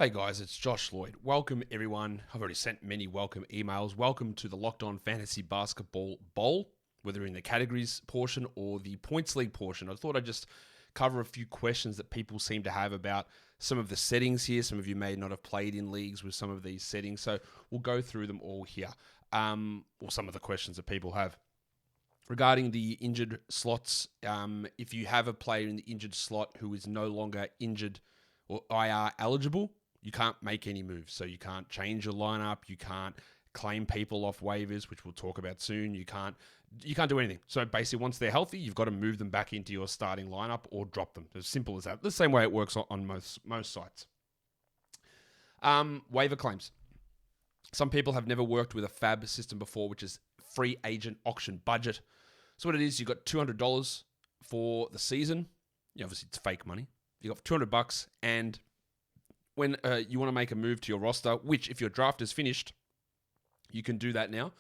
Hey guys, it's Josh Lloyd. Welcome everyone. I've already sent many welcome emails. Welcome to the Locked On Fantasy Basketball Bowl, whether in the categories portion or the points league portion. I thought I'd just cover a few questions that people seem to have about some of the settings here. Some of you may not have played in leagues with some of these settings, so we'll go through them all here, or some of the questions that people have. Regarding the injured slots, if you have a player in the injured slot who is no longer injured or IR eligible, you can't make any moves. So you can't change your lineup. You can't claim people off waivers, which we'll talk about soon. You can't do anything. So basically, once they're healthy, you've got to move them back into your starting lineup or drop them. As simple as that. The same way it works on most sites. Waiver claims. Some people have never worked with a FAB system before, which is free agent auction budget. So what it is, you've got $200 for the season. Obviously, it's fake money. You've got $200, and when you want to make a move to your roster, which if your draft is finished, you can do that now.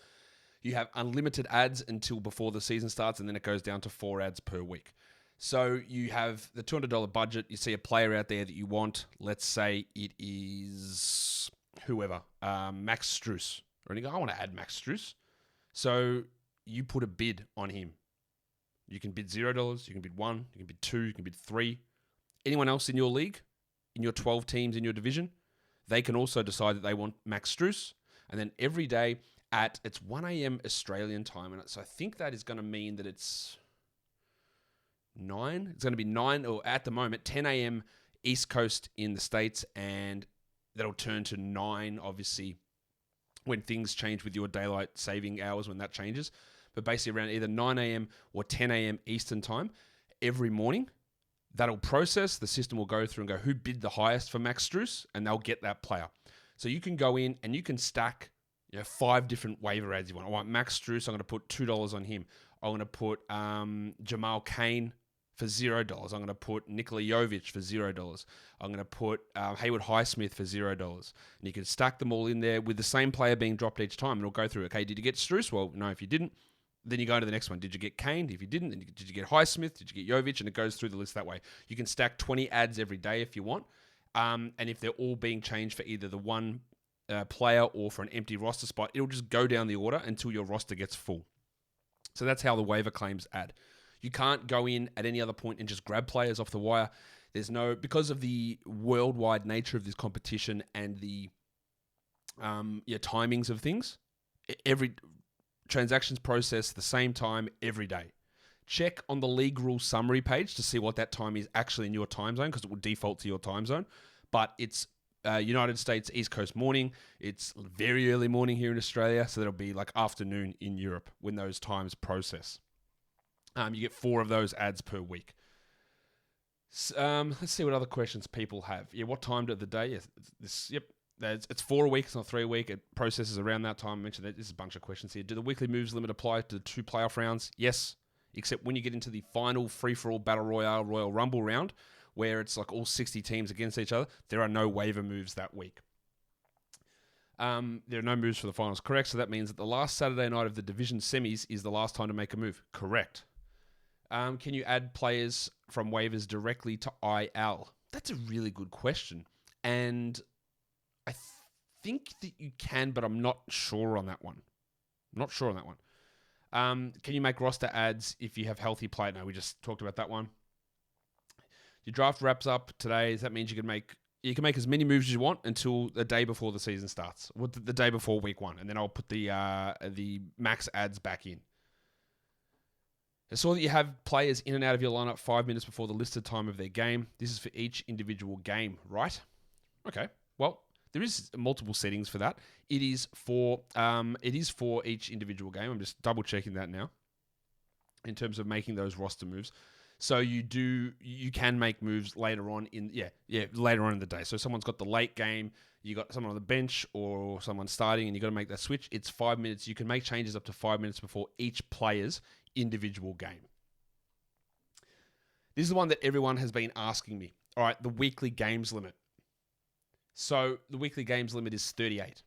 You have unlimited ads until before the season starts, and then it goes down to 4 ads per week. So you have the $200 budget. You see a player out there that you want. Let's say it is whoever, Max Strus. And you go, I want to add Max Strus. So you put a bid on him. You can bid $0, you can bid 1, you can bid 2, you can bid 3. Anyone else in your league, in your 12 teams in your division, they can also decide that they want Max Strus. And then every day it's 1 a.m. Australian time. And so I think that is going to mean that it's 9. It's going to be 9, or at the moment, 10 a.m. East Coast in the States. And that'll turn to 9, obviously, when things change with your daylight saving hours, when that changes. But basically around either 9 a.m. or 10 a.m. Eastern time every morning. That'll process, the system will go through and go, who bid the highest for Max Strus? And they'll get that player. So you can go in and you can stack 5 different waiver ads you want. I want Max Strus, I'm going to put $2 on him. I'm going to put Jamal Cain for $0. I'm going to put Nikola Jovic for $0. I'm going to put Haywood Highsmith for $0. And you can stack them all in there with the same player being dropped each time. And it'll go through, okay, did you get Strus? Well, no, if you didn't. Then you go into the next one. Did you get Kane? If you didn't, then did you get Highsmith? Did you get Jovic? And it goes through the list that way. You can stack 20 ads every day if you want. And if they're all being changed for either the one player or for an empty roster spot, it'll just go down the order until your roster gets full. So that's how the waiver claims add. You can't go in at any other point and just grab players off the wire. Because of the worldwide nature of this competition and the timings of things, every transactions processed the same time every day. Check on the league rule summary page to see what that time is actually in your time zone, because it will default to your time zone. But it's United States East Coast morning. It's very early morning here in Australia, so that'll be like afternoon in Europe when those times process. You get 4 of those ads per week. Let's see what other questions people have. What time of the day? It's 4 a week, it's not 3 a week. It processes around that time. I mentioned that. This is a bunch of questions here. Do the weekly moves limit apply to the 2 playoff rounds? Yes, except when you get into the final free-for-all Battle Royale Royal Rumble round, where it's like all 60 teams against each other, there are no waiver moves that week. There are no moves for the finals. Correct. So that means that the last Saturday night of the division semis is the last time to make a move. Correct. Can you add players from waivers directly to IL? That's a really good question. And I think that you can, but I'm not sure on that one. Can you make roster ads if you have healthy play? No, we just talked about that one. Your draft wraps up today. That means you can make as many moves as you want until the day before the season starts, or the day before week 1, and then I'll put the max ads back in. I saw that you have players in and out of your lineup 5 minutes before the listed time of their game. This is for each individual game, right? Okay. Well, there is multiple settings for that. It is for each individual game. I'm just double checking that now in terms of making those roster moves. So you can make moves later on later on in the day. So someone's got the late game, you got someone on the bench or someone starting, and you got to make that switch. It's 5 minutes. You can make changes up to 5 minutes before each player's individual game. This is the one that everyone has been asking me. All right, the weekly games limit. So the weekly games limit is 38.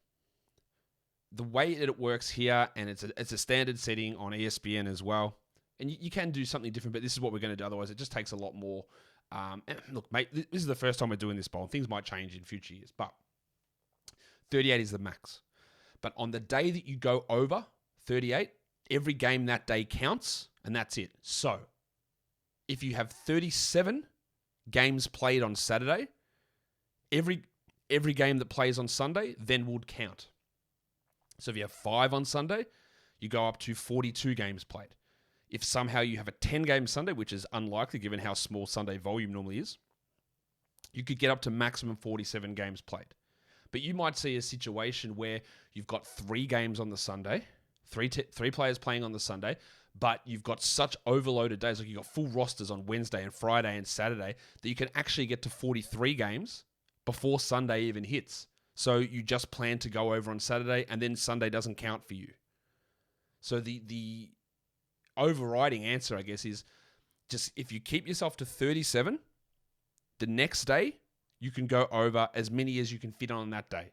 The way that it works here, and it's a standard setting on ESPN as well, and you can do something different, but this is what we're going to do. Otherwise, it just takes a lot more And look, mate, this is the first time we're doing this bowl. Things might change in future years, but 38 is the max. But on the day that you go over 38, every game that day counts, and that's it. So if you have 37 games played on Saturday, every game that plays on Sunday then would count. So if you have 5 on Sunday, you go up to 42 games played. If somehow you have a 10-game Sunday, which is unlikely given how small Sunday volume normally is, you could get up to maximum 47 games played. But you might see a situation where you've got 3 games on the Sunday, three players playing on the Sunday, but you've got such overloaded days, like you've got full rosters on Wednesday and Friday and Saturday, that you can actually get to 43 games before Sunday even hits. So you just plan to go over on Saturday, and then Sunday doesn't count for you. So the overriding answer, I guess, is just if you keep yourself to 37, the next day you can go over as many as you can fit on that day.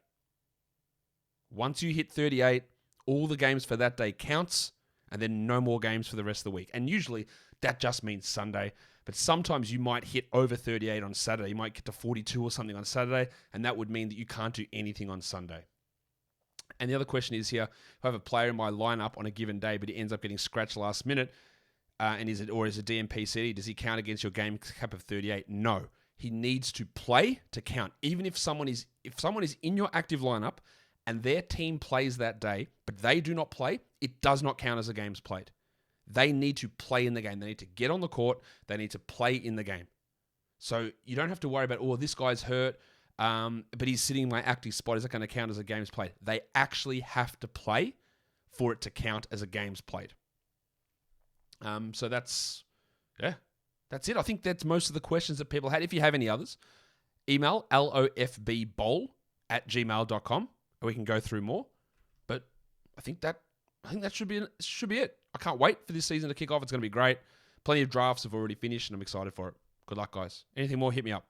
Once you hit 38, all the games for that day counts, and then no more games for the rest of the week. And usually that just means Sunday, but sometimes you might hit over 38 on Saturday. You might get to 42 or something on Saturday, and that would mean that you can't do anything on Sunday. And the other question is here, if I have a player in my lineup on a given day, but he ends up getting scratched last minute, and is a DMP CD, does he count against your game cap of 38? No. He needs to play to count. Even if someone is in your active lineup and their team plays that day, but they do not play, it does not count as a games played. They need to play in the game. They need to get on the court. They need to play in the game. So you don't have to worry about, oh, this guy's hurt, but he's sitting in my active spot. Is that going to count as a games played? They actually have to play for it to count as a games played. So that's it. I think that's most of the questions that people had. If you have any others, email lofbbowl@gmail.com, and we can go through more. But I think that should be it. I can't wait for this season to kick off. It's going to be great. Plenty of drafts have already finished, and I'm excited for it. Good luck, guys. Anything more, hit me up.